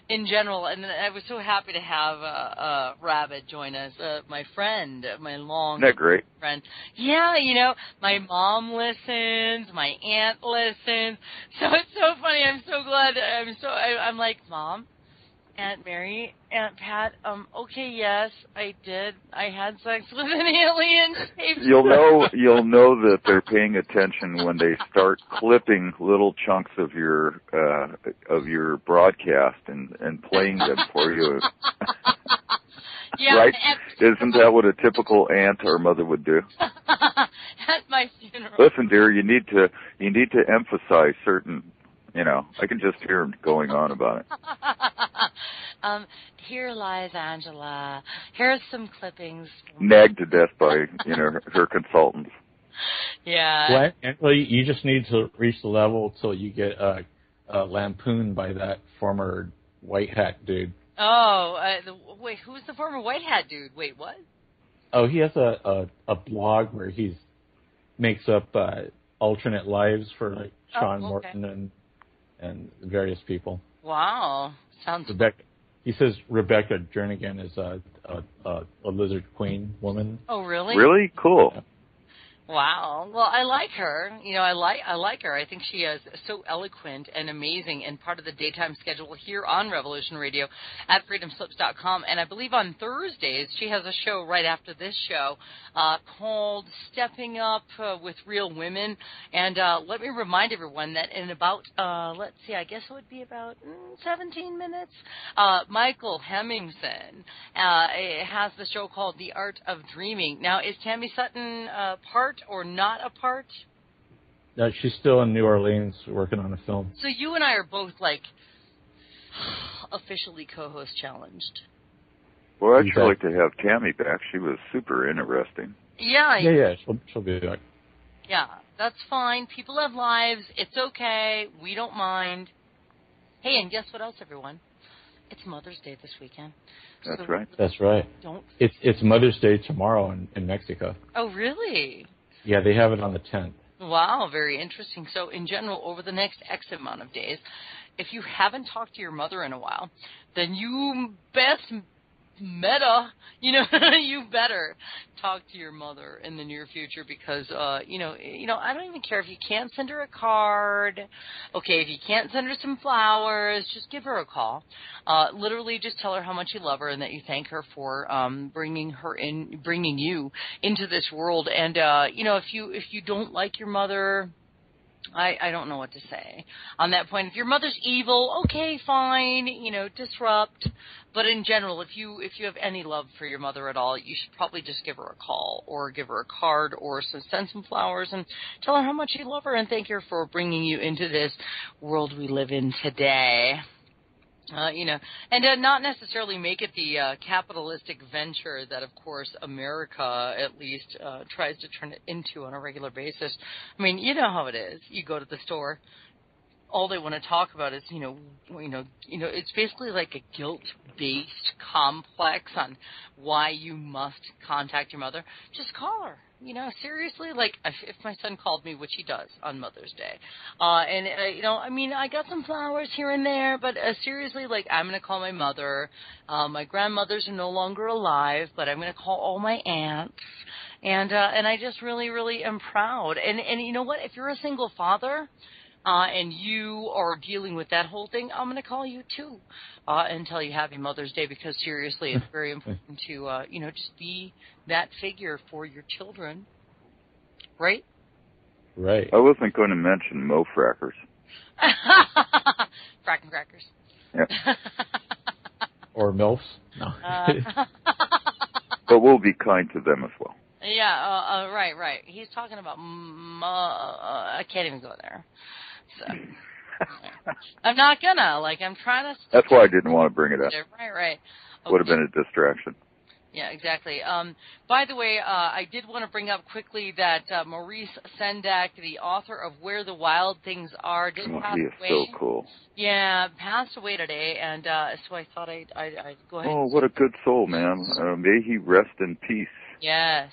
in general. And I was so happy to have Rabbit join us, my friend, my long friend. Yeah, my mom listens, my aunt listens. So it's so funny. I'm so glad. I'm like, Mom, Aunt Mary, Aunt Pat, okay, yes, I did. I had sex with an alien. You'll know that they're paying attention when they start clipping little chunks of your broadcast and playing them for you. Yeah, right? Isn't that what a typical aunt or mother would do? At my funeral. Listen, dear, you need to emphasize certain. I can just hear him going on about it. Here lies Angela. Here's some clippings. Nagged to death by, her consultants. Yeah. Well, you just need to reach the level till you get lampooned by that former white hat dude. Oh, wait, who's the former white hat dude? Wait, what? Oh, he has a blog where he makes up alternate lives for like Sean Morton and various people. Wow, sounds. Rebecca. He says Rebecca Jernigan is a lizard queen woman. Oh, really? Really cool. Yeah. Wow. Well, I like her. I like her. I think she is so eloquent and amazing and part of the daytime schedule here on Revolution Radio at freedomslips.com. And I believe on Thursdays she has a show right after this show called Stepping Up with Real Women. And let me remind everyone that in about, let's see, I guess it would be about 17 minutes, Michael Hemmingson has the show called The Art of Dreaming. Now, is Tammy Sutton part or not a part? No, she's still in New Orleans working on a film. So you and I are both, like, officially co-host challenged. Well, I'd sure like to have Tammy back. She was super interesting. Yeah. Yeah, she'll be back. Yeah, that's fine. People have lives. It's okay. We don't mind. Hey, and guess what else, everyone? It's Mother's Day this weekend. That's right. That's right. It's Mother's Day tomorrow in Mexico. Oh, really? Yeah, they have it on the 10th. Wow, very interesting. So, in general, over the next X amount of days, if you haven't talked to your mother in a while, then you best you better talk to your mother in the near future because, I don't even care if you can't send her a card. Okay, if you can't send her some flowers, just give her a call. Literally just tell her how much you love her and that you thank her for bringing you into this world. And, if you don't like your mother, I don't know what to say on that point. If your mother's evil, okay, fine, disrupt. But in general, if you have any love for your mother at all, you should probably just give her a call or give her a card or send some flowers and tell her how much you love her and thank her for bringing you into this world we live in today. And not necessarily make it the capitalistic venture that, of course, America at least tries to turn it into on a regular basis. I mean, you know how it is. You go to the store, all they want to talk about is, it's basically like a guilt-based complex on why you must contact your mother. Just call her. Seriously, like if my son called me, which he does on Mother's Day, I got some flowers here and there, but seriously, like I'm going to call my mother. My grandmothers are no longer alive, but I'm going to call all my aunts, and I just really, really am proud. And you know what? If you're a single father, and you are dealing with that whole thing, I'm going to call you too and tell you Happy Mother's Day because seriously, it's very important to, just be that figure for your children. Right? Right. I wasn't going to mention Mo Frackers. Fracking crackers. Yeah. Or MILFs. No. But we'll be kind to them as well. Yeah, right. He's talking about I can't even go there. So, I'm not gonna. I'm trying to... That's why I didn't want to bring it up. Right. Okay. Would have been a distraction. Yeah, exactly. By the way, I did want to bring up quickly that Maurice Sendak, the author of Where the Wild Things Are, did pass away. He is so cool. Yeah, passed away today, and so I thought I'd go ahead. Oh, what a good soul, man. May he rest in peace. Yes.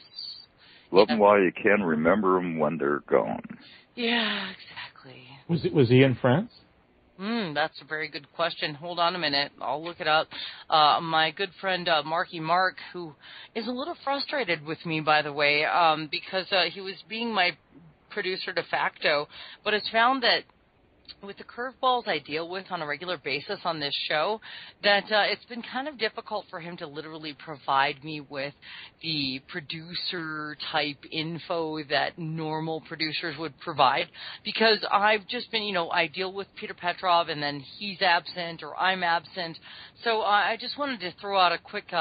Love them while you can, remember them when they're gone. Yeah, exactly. Was he in France? That's a very good question. Hold on a minute. I'll look it up. My good friend Marky Mark, who is a little frustrated with me, by the way, because he was being my producer de facto, but has found that with the curveballs I deal with on a regular basis on this show, that it's been kind of difficult for him to literally provide me with the producer-type info that normal producers would provide, because I've just been, I deal with Peter Petrov, and then he's absent, or I'm absent, so I just wanted to throw out a quick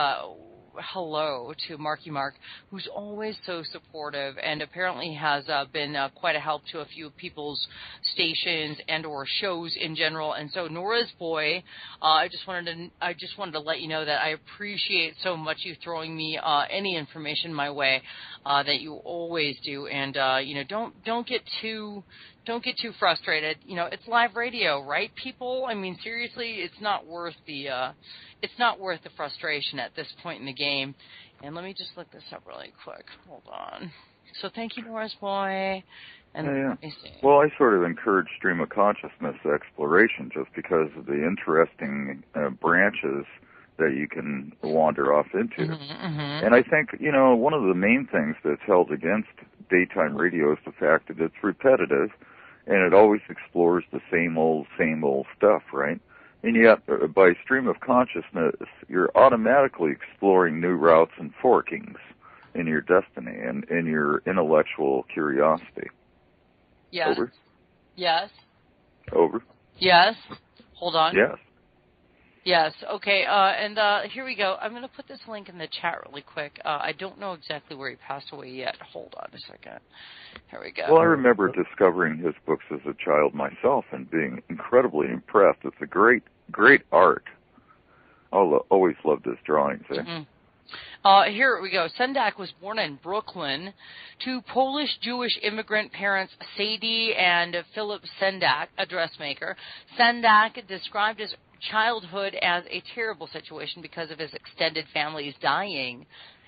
hello to Marky Mark, who's always so supportive and apparently has been quite a help to a few people's stations and or shows in general. And so Nora's boy, I just wanted to let you know that I appreciate so much you throwing me any information my way that you always do. And don't get too frustrated. It's live radio, right, people? I mean, seriously, it's not worth the frustration at this point in the game. And let me just look this up really quick. Hold on. So thank you, Norris Boy. And let me see. Well, I sort of encourage stream of consciousness exploration just because of the interesting branches that you can wander off into. Mm-hmm. And I think, one of the main things that's held against daytime radio is the fact that it's repetitive, and it always explores the same old stuff, right? And yet, by stream of consciousness, you're automatically exploring new routes and forkings in your destiny and in your intellectual curiosity. Yes. Over? Yes. Over? Yes. Hold on. Yes. Yes. Okay. And here we go. I'm going to put this link in the chat really quick. I don't know exactly where he passed away yet. Hold on a second. Here we go. Well, I remember discovering his books as a child myself and being incredibly impressed. It's a great art. I always loved his drawings. Here we go. Sendak was born in Brooklyn to Polish-Jewish immigrant parents Sadie and Philip Sendak, a dressmaker. Sendak described his childhood as a terrible situation because of his extended family's dying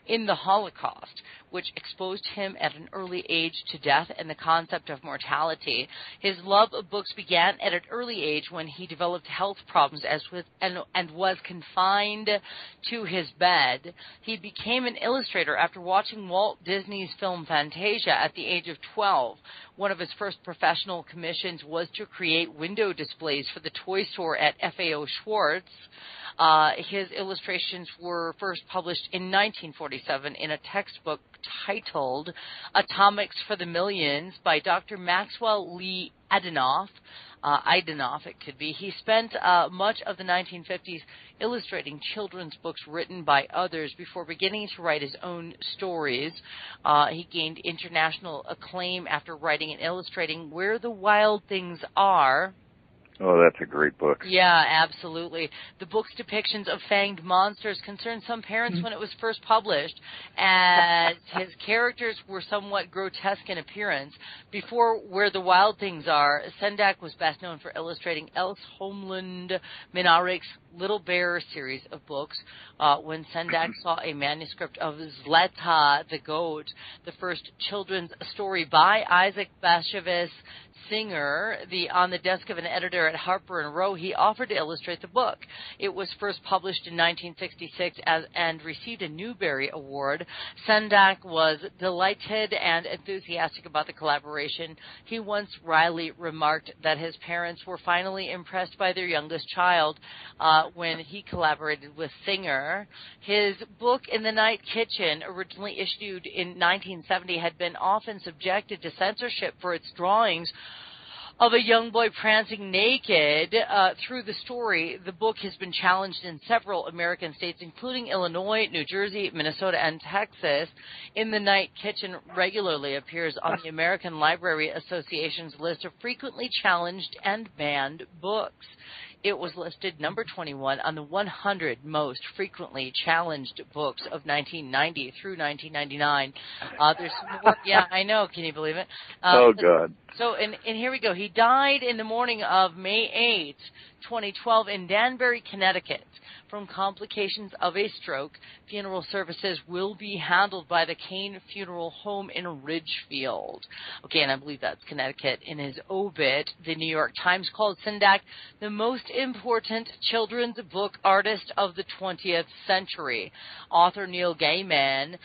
in the Holocaust, which exposed him at an early age to death and the concept of mortality. His love of books began at an early age when he developed health problems and was confined to his bed. He became an illustrator after watching Walt Disney's film Fantasia at the age of 12. One of his first professional commissions was to create window displays for the toy store at FAO Schwartz. His illustrations were first published in 1947 in a textbook titled Atomics for the Millions by Dr. Maxwell Lee Idanoff. It could be. He spent much of the 1950s illustrating children's books written by others before beginning to write his own stories. He gained international acclaim after writing and illustrating Where the Wild Things Are. Oh, that's a great book. Yeah, absolutely. The book's depictions of fanged monsters concerned some parents when it was first published, as his characters were somewhat grotesque in appearance. Before Where the Wild Things Are, Sendak was best known for illustrating Else Holmlund Minarek's Little Bear series of books. When Sendak saw a manuscript of Zleta the Goat, the first children's story by Isaac Bashevis Singer, on the desk of an editor at Harper & Row, he offered to illustrate the book. It was first published in 1966 and received a Newbery Award. Sendak was delighted and enthusiastic about the collaboration. He once wryly remarked that his parents were finally impressed by their youngest child when he collaborated with Singer. His book In the Night Kitchen, originally issued in 1970, had been often subjected to censorship for its drawings of a young boy prancing naked. Through the story, the book has been challenged in several American states, including Illinois, New Jersey, Minnesota, and Texas. In the Night Kitchen regularly appears on the American Library Association's list of frequently challenged and banned books. It was listed number 21 on the 100 most frequently challenged books of 1990 through 1999. There's some more. Yeah, I know. Can you believe it? Oh, God. So, and here we go. He died in the morning of May 8, 2012 in Danbury, Connecticut, from complications of a stroke. Funeral services will be handled by the Kane Funeral Home in Ridgefield. Okay, and I believe that's Connecticut. In his obit, the New York Times called Sendak the most important children's book artist of the 20th century. Author Neil Gaiman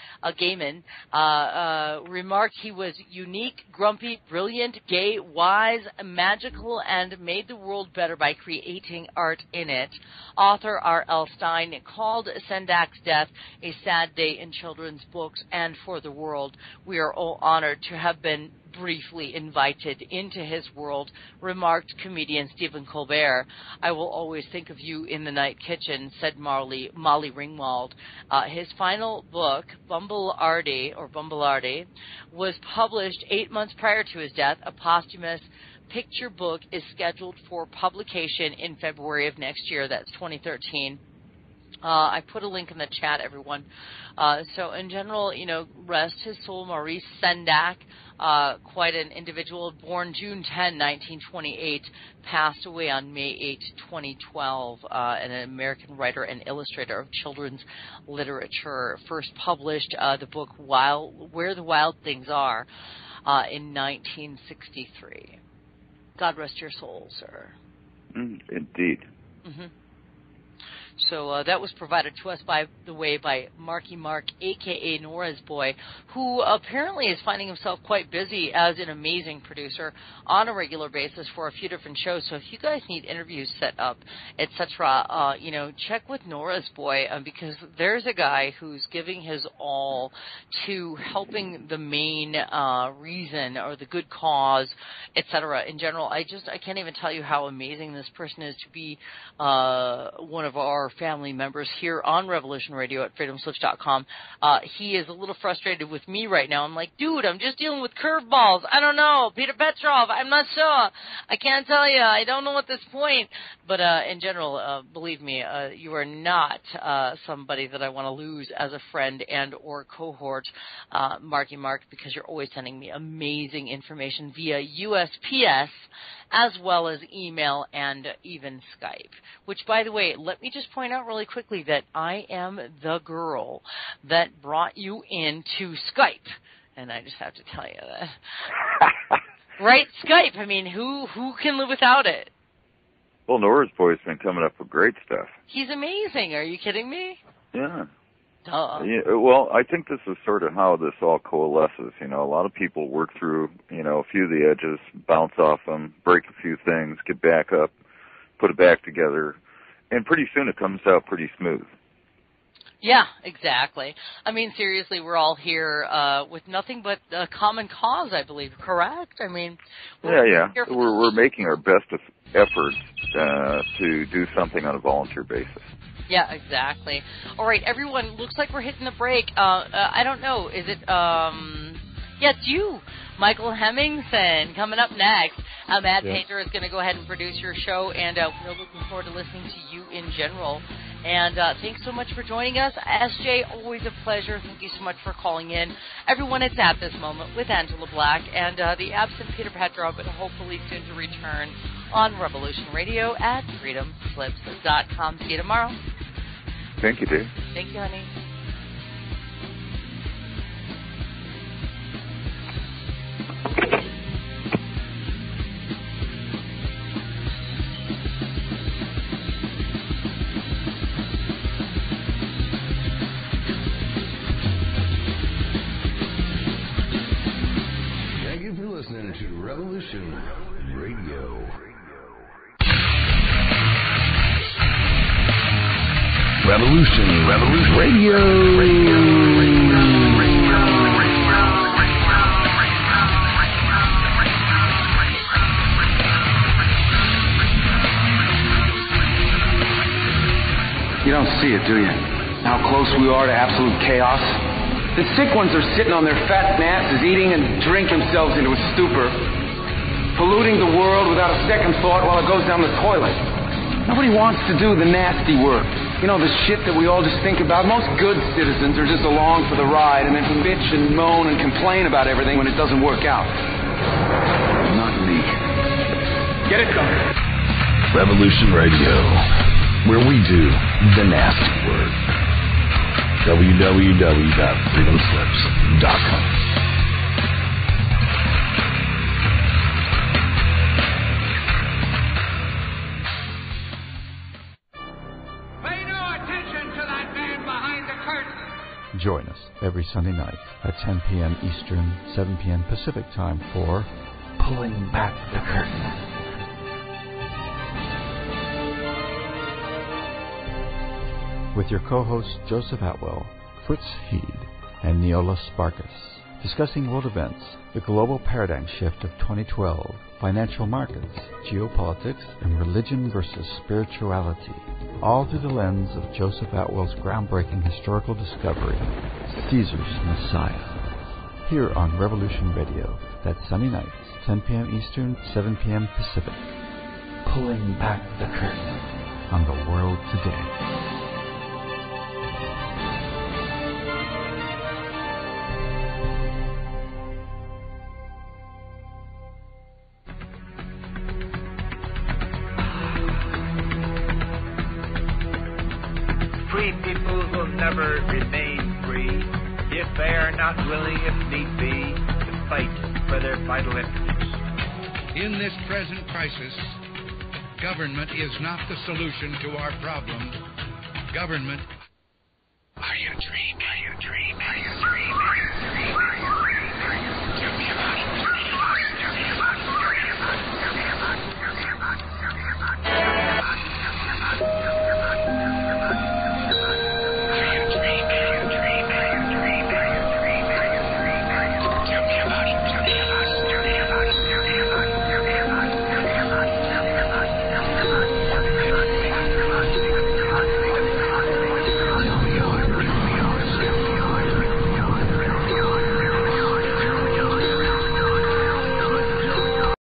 remarked he was unique, grumpy, brilliant, gay, wise, magical, and made the world better by creating art in it. Author R.L. Stein called Sendak's death a sad day in children's books and for the world. We are all honored to have been briefly invited into his world, remarked comedian Stephen Colbert. I will always think of you in the Night Kitchen, said Molly Ringwald. His final book, Bumbleardy, was published 8 months prior to his death. A posthumous picture book is scheduled for publication in February of next year. That's 2013. I put a link in the chat, everyone. So in general, rest his soul, Maurice Sendak, quite an individual, born June 10, 1928, passed away on May 8, 2012, an American writer and illustrator of children's literature. First published the book Where the Wild Things Are in 1963. God rest your soul, sir. Indeed. Mm-hmm. So that was provided to us, by the way, by Marky Mark, a.k.a. Nora's Boy, who apparently is finding himself quite busy as an amazing producer on a regular basis for a few different shows. So if you guys need interviews set up, etc., check with Nora's Boy, because there's a guy who's giving his all to helping the main reason or the good cause, etc. In general, I can't even tell you how amazing this person is to be one of our family members here on Revolution Radio at freedomslips.com. He is a little frustrated with me right now. I'm like, dude, I'm just dealing with curveballs. I don't know. Peter Petrov, I'm not sure. I can't tell you. I don't know at this point. But in general, believe me, you are not somebody that I want to lose as a friend and or cohort, Marky Mark, because you're always sending me amazing information via USPS as well as email and even Skype. Which, by the way, let me just point out really quickly that I am the girl that brought you into Skype. And I just have to tell you that. Right? Skype. I mean, who can live without it? Well, Nora's Boy's been coming up with great stuff. He's amazing. Are you kidding me? Yeah. Duh. Yeah, well, I think this is sort of how this all coalesces. A lot of people work through, a few of the edges, bounce off them, break a few things, get back up, put it back together, and pretty soon it comes out pretty smooth. Yeah, exactly. I mean, seriously, we're all here with nothing but a common cause, I believe, correct? I mean, we're making our best efforts to do something on a volunteer basis. Yeah, exactly. All right, everyone, looks like we're hitting the break. I don't know, is it, it's you, Michael Hemmingson, coming up next. Matt Painter is going to go ahead and produce your show, and we're looking forward to listening to you in general. And thanks so much for joining us. SJ, always a pleasure. Thank you so much for calling in. Everyone, it's At This Moment with Angela Black and the absent Peter Petrov, but hopefully soon to return on Revolution Radio at freedomslips.com. See you tomorrow. Thank you, Dave. Thank you, honey. Listening to Revolution Radio. Revolution Radio. You don't see it, do you? How close we are to absolute chaos? The sick ones are sitting on their fat asses, eating and drink themselves into a stupor, polluting the world without a second thought while it goes down the toilet. Nobody wants to do the nasty work. The shit that we all just think about. Most good citizens are just along for the ride and then bitch and moan and complain about everything when it doesn't work out. Not me. Get it going. Revolution Radio, where we do the nasty work. www.freedomslips.com. Pay no attention to that man behind the curtain. Join us every Sunday night at 10 p.m. Eastern, 7 p.m. Pacific Time for Pulling Back the Curtain. With your co-hosts Joseph Atwell, Fritz Heed, and Neola Sparkus, discussing world events, the global paradigm shift of 2012, financial markets, geopolitics, and religion versus spirituality, all through the lens of Joseph Atwell's groundbreaking historical discovery, Caesar's Messiah. Here on Revolution Radio, that's Sunday nights, 10 p.m. Eastern, 7 p.m. Pacific, pulling back the curtain on the world today. Free people will never remain free if they are not willing, if need be, to fight for their vital interests. In this present crisis, government is not the solution to our problems, government